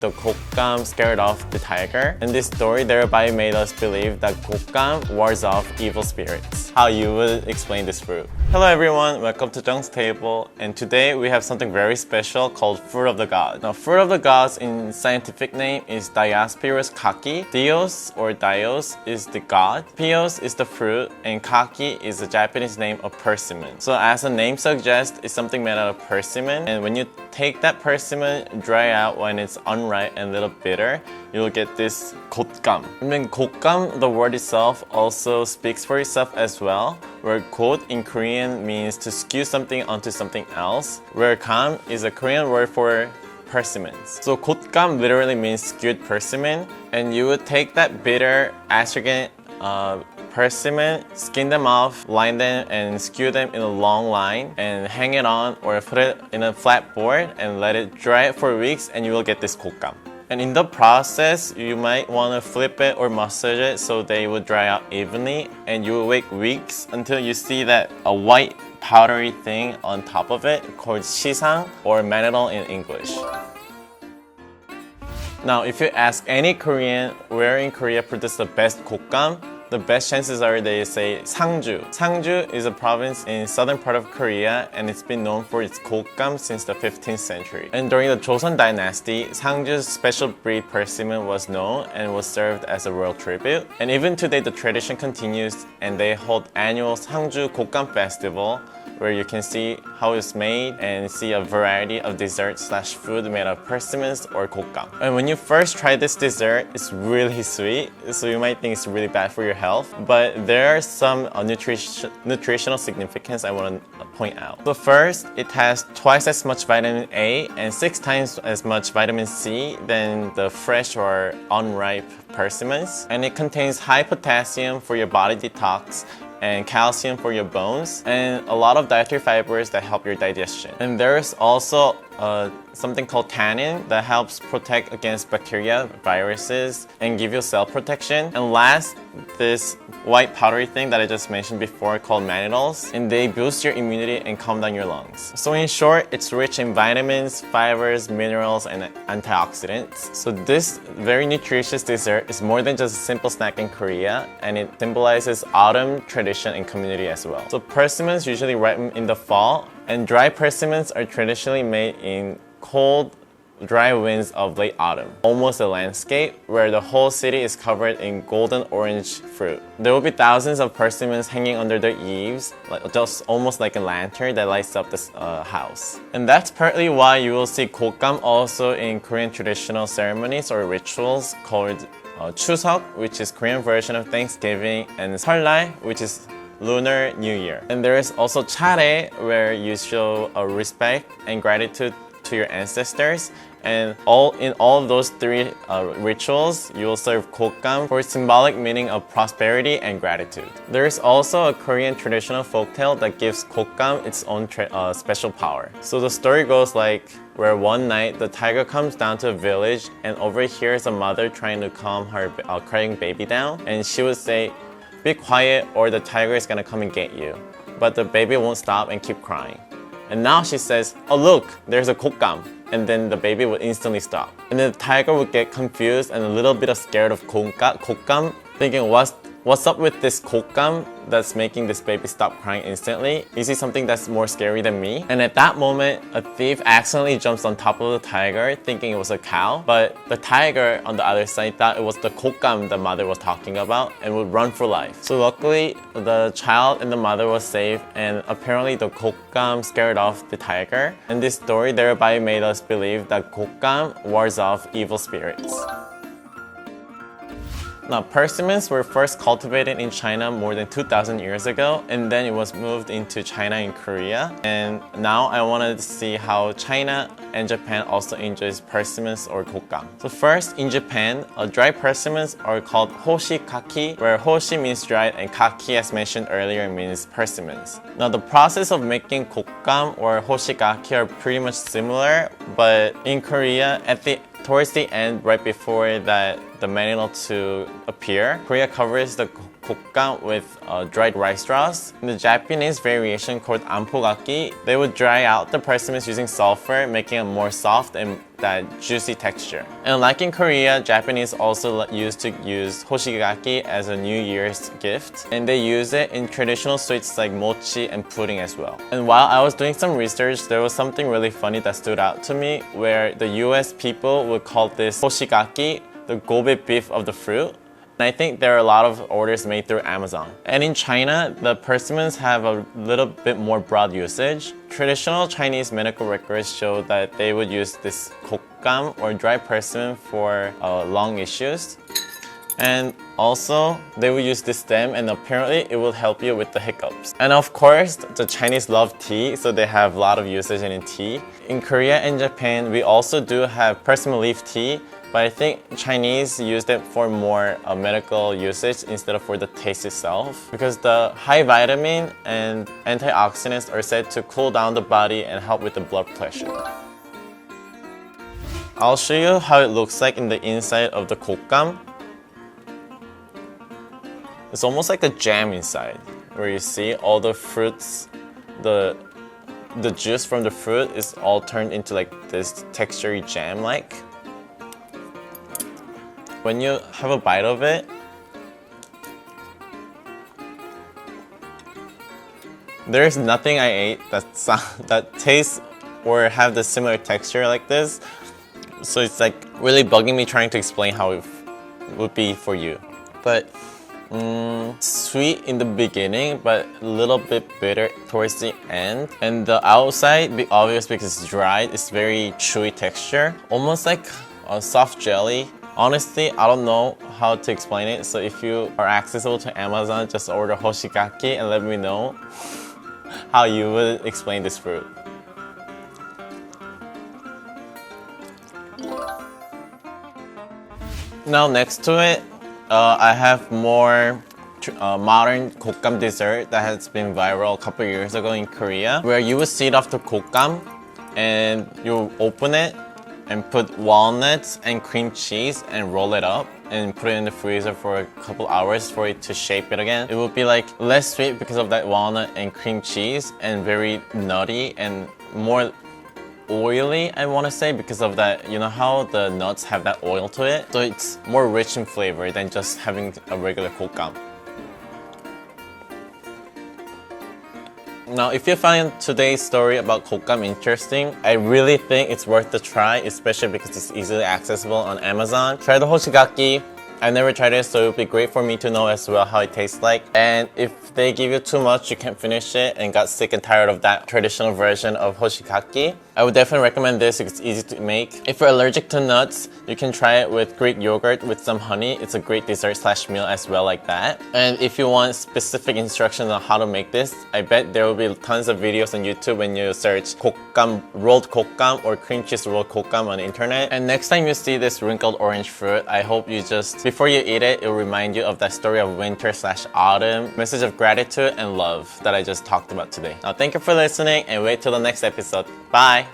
The Gotgam scared off the tiger, and this story thereby made us believe that Gotgam wards off evil spirits. How you would explain this fruit? Hello everyone, welcome to Jung's Table, and today we have something very special called Fruit of the Gods. Now, Fruit of the Gods in scientific name is Diospyros kaki. Dios or Dios is the god, Pios is the fruit, and kaki is the Japanese name of persimmon. So as the name suggests, it's something made out of persimmon, and when you take that persimmon, dry out when it's unripe and a little bitter, you'll get this Gotgam. And then Gotgam, the word itself, also speaks for itself as well, where got in Korean means to skew something onto something else, where gam is a Korean word for persimmons. So Gotgam literally means skewed persimmon, and you would take that bitter astringent persimmon, skin them off, line them, and skew them in a long line, and hang it on or put it in a flat board and let it dry for weeks, and you will get this Gotgam. And in the process, you might want to flip it or massage it so they will dry out evenly, and you will wait weeks until you see that a white powdery thing on top of it called shisang or mannitol in English. Now, if you ask any Korean where in Korea produces the best Gotgam, the best chances are they say Sangju. Sangju is a province in southern part of Korea, and it's been known for its Gotgam since the 15th century. And during the Joseon dynasty, Sangju's special breed persimmon was known and was served as a royal tribute. And even today the tradition continues, and they hold annual Sangju Gotgam festival, where you can see how it's made and see a variety of dessert/food made of persimmons or Gotgam. And when you first try this dessert, it's really sweet, so you might think it's really bad for your health, but there are some nutritional significance I want to point out. So first, it has twice as much vitamin A and 6 times as much vitamin C than the fresh or unripe persimmons, and it contains high potassium for your body detox and calcium for your bones, and a lot of dietary fibers that help your digestion. And there's also something called tannin that helps protect against bacteria, viruses, and give you cell protection. And last, this white powdery thing that I just mentioned before called mannitols, and they boost your immunity and calm down your lungs. So in short, it's rich in vitamins, fibers, minerals, and antioxidants. So this very nutritious dessert is more than just a simple snack in Korea, and it symbolizes autumn, tradition, and community as well. So persimmons usually ripen in the fall, and dry persimmons are traditionally made in cold, dry winds of late autumn. Almost a landscape where the whole city is covered in golden orange fruit. There will be thousands of persimmons hanging under their eaves, just almost like a lantern that lights up this house. And that's partly why you will see Gotgam also in Korean traditional ceremonies or rituals called Chuseok, which is Korean version of Thanksgiving, and Seollal, which is Lunar New Year. And there is also chare, where you show respect and gratitude to your ancestors. And in all of those three rituals, you will serve Gotgam for its symbolic meaning of prosperity and gratitude. There is also a Korean traditional folktale that gives Gotgam its own special power. So the story goes like, where one night the tiger comes down to a village and overhears a mother trying to calm her crying baby down, and she would say, "Be quiet or the tiger is gonna come and get you." But the baby won't stop and keep crying. And now she says, "Oh look, there's a Gotgam." And then the baby would instantly stop. And then the tiger would get confused and a little bit scared of Gotgam, thinking, what's up with this Gotgam that's making this baby stop crying instantly? Is he something that's more scary than me? And at that moment, a thief accidentally jumps on top of the tiger, thinking it was a cow. But the tiger on the other side thought it was the Gotgam the mother was talking about and would run for life. So luckily, the child and the mother was safe, and apparently the Gotgam scared off the tiger. And this story thereby made us believe that Gotgam wards off evil spirits. Now, persimmons were first cultivated in China more than 2,000 years ago, and then it was moved into China and Korea. And now I wanted to see how China and Japan also enjoys persimmons or Gotgam. So first, in Japan, dry persimmons are called hoshikaki, where hoshi means dried and kaki, as mentioned earlier, means persimmons. Now, the process of making Gotgam or hoshikaki are pretty much similar, but in Korea, towards the end, right before that the mannitol to appear, Korea covers the Gotgam with dried rice straws. In the Japanese variation called anpogaki, they would dry out the persimmons using sulfur, making it more soft and that juicy texture. And like in Korea, Japanese also used to use hoshigaki as a New Year's gift, and they use it in traditional sweets like mochi and pudding as well. And while I was doing some research, there was something really funny that stood out to me, where the US people would call this hoshigaki the Gobe beef of the fruit. And I think there are a lot of orders made through Amazon. And in China, the persimmons have a little bit more broad usage. Traditional Chinese medical records show that they would use this Gotgam or dry persimmon for lung issues. And also, they will use this stem, and apparently it will help you with the hiccups. And of course, the Chinese love tea, so they have a lot of usage in tea. In Korea and Japan, we also do have persimmon leaf tea, but I think Chinese used it for more medical usage instead of for the taste itself, because the high vitamin and antioxidants are said to cool down the body and help with the blood pressure. I'll show you how it looks like in the inside of the Gotgam. It's almost like a jam inside, where you see all the fruits, the juice from the fruit is all turned into like this textury jam-like. When you have a bite of it, there's nothing I ate that tastes or have the similar texture like this. So it's like really bugging me trying to explain how it would be for you. But sweet in the beginning, but a little bit bitter towards the end. And the outside, obvious because it's dry, it's very chewy texture, almost like a soft jelly. Honestly, I don't know how to explain it, so if you are accessible to Amazon, just order hoshigaki and let me know how you would explain this fruit. Now next to it, I have more modern Gotgam dessert that has been viral a couple years ago in Korea, where you would seed off the Gotgam and you open it and put walnuts and cream cheese and roll it up and put it in the freezer for a couple hours for it to shape it again. It will be like less sweet because of that walnut and cream cheese, and very nutty and more oily, I want to say, because of that, you know how the nuts have that oil to it? So it's more rich in flavor than just having a regular Gotgam. Now, if you find today's story about Gotgam interesting, I really think it's worth the try, especially because it's easily accessible on Amazon. Try the hoshigaki. I've never tried it, so it would be great for me to know as well how it tastes like. And if they give you too much, you can't finish it and got sick and tired of that traditional version of hoshigaki, I would definitely recommend this because it's easy to make. If you're allergic to nuts, you can try it with Greek yogurt with some honey. It's a great dessert slash meal as well like that. And if you want specific instructions on how to make this, I bet there will be tons of videos on YouTube when you search Gotgam, rolled Gotgam or cream cheese rolled Gotgam on the internet. And next time you see this wrinkled orange fruit, I hope you just, before you eat it, it will remind you of that story of winter slash autumn, message of gratitude and love that I just talked about today. Now thank you for listening, and wait till the next episode. Bye!